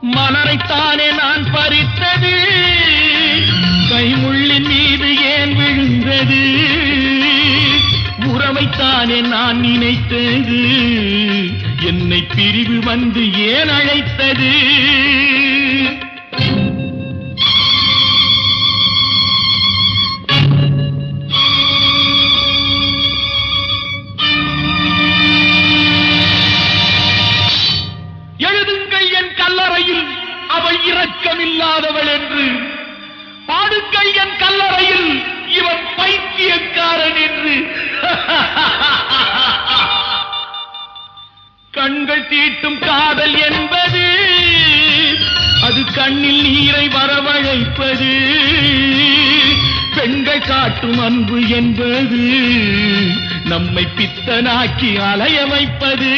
மலரைத்தானே நான் பறித்தது, கைமுள்ளின் மீது ஏன் விழுந்தது? உறவைத்தானே நான் நினைத்தது, என்னை பிரிவு வந்து ஏன் அழைத்தது? எழுதுங்கள் என் கல்லறையில் அவள் இரக்கமில்லாதவள் என்று, பாடுங்கள் என் கல்லறையில் இவன் பைத்தியக்காரன் என்று. கண்கள் தீட்டும் காதல் என்பது அது கண்ணில் நீரை வரவழைப்பது, பெண்கள் காட்டும் அன்பு என்பது நம்மை பித்தனாக்கி அலைய வைப்பது.